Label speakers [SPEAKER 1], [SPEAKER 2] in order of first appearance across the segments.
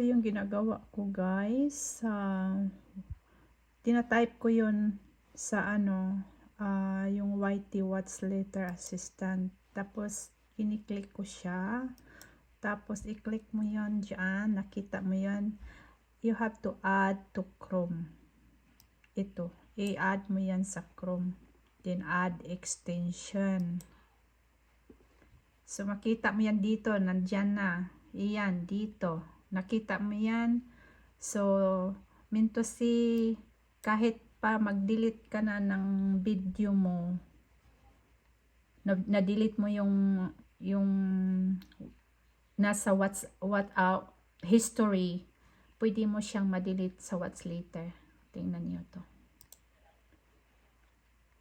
[SPEAKER 1] ito yung ginagawa ko guys. Tinatype ko yun sa yung YT What's Later Assistant. Tapos kiniklik ko siya. Tapos i-click mo yon dyan. Nakita mo yon. You have to add to Chrome. Ito. I-add mo yan sa Chrome. Then add extension. So makita mo yan dito. Nandyan na. Iyan dito. Nakita mo yan. So minto si kahit pa mag-delete ka na ng video mo, na-delete mo yung nasa history, pwede mo siyang ma-delete sa what's later. Tingnan niyo to.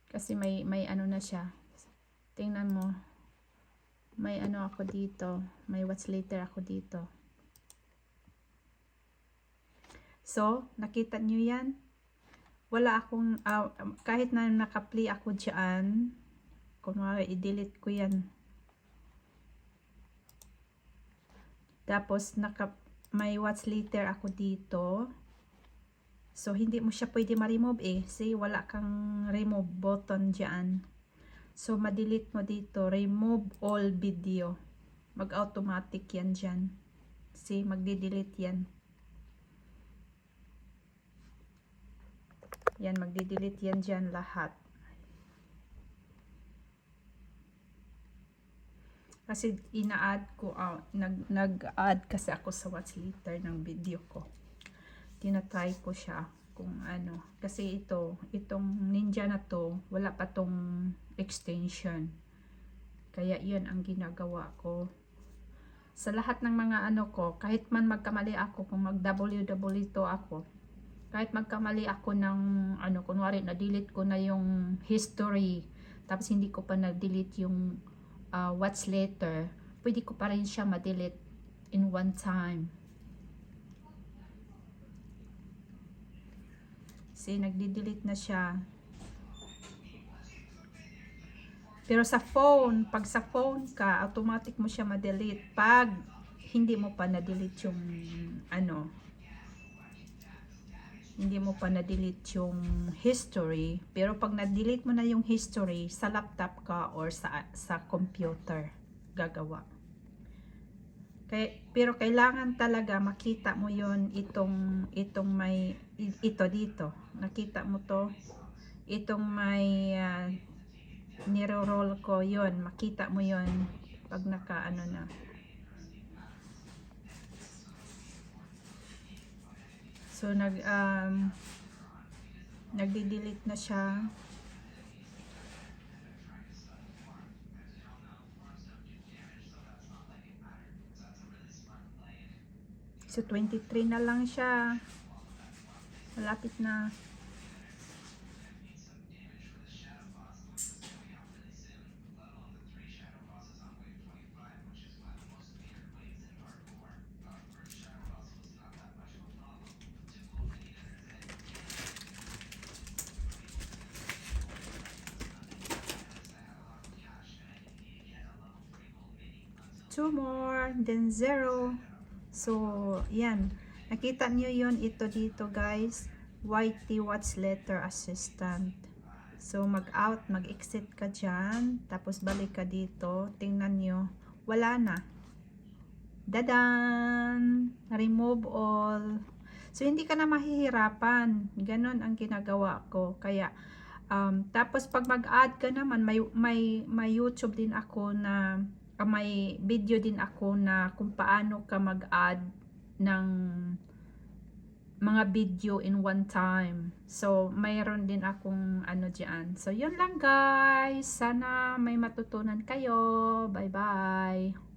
[SPEAKER 1] Kasi may ano na siya. Tingnan mo. May ano ako dito. May what's later ako dito. So, nakita niyo yan? Wala akong, kahit na naka-play ako dyan, kunwari, i-delete ko yan. Tapos, may what's later ako dito. So, hindi mo siya pwede ma-remove See, wala kang remove button dyan. So, ma-delete mo dito, remove all video. Mag-automatic yan dyan. See, magdi-delete yan. Yan, magdi-delete yan dyan lahat. Kasi ina-add ko, nag-add kasi ako sa what's later ng video ko. Tinatry ko siya kung ano. Kasi itong Ninja na to, wala pa tong extension. Kaya yun ang ginagawa ko. Sa lahat ng mga ano ko, kahit man magkamali ako, kung mag-www to ako, kahit magkamali ako ng kunwari na-delete ko na yung history, tapos hindi ko pa na-delete yung what's later, pwede ko pa rin siya ma-delete in one time. See, nagdi-delete na siya. Pero sa phone, pag sa phone ka, automatic mo siya ma-delete pag hindi mo pa na-delete yung hindi mo pa na-delete yung history. Pero pag na-delete mo na yung history, sa laptop ka or sa computer gagawa. Pero kailangan talaga makita mo yon itong may ito dito. Nakita mo to? Itong may niro-roll ko yon. Makita mo yon pag naka na. So nagdi-delete na siya. So 23 na lang siya. Malapit na. Two more, then 0. So, yan. Nakita niyo yon ito dito guys. YT What's Later Assistant. So, mag-out, mag-exit ka dyan. Tapos, balik ka dito. Tingnan nyo. Wala na. Dadan! Remove all. So, hindi ka na mahihirapan. Ganon ang ginagawa ko. Kaya, tapos pag mag-add ka naman, may YouTube din ako na may video din ako na kung paano ka mag-add ng mga video in one time. So, mayroon din akong dyan. So, yun lang guys. Sana may matutunan kayo. Bye-bye.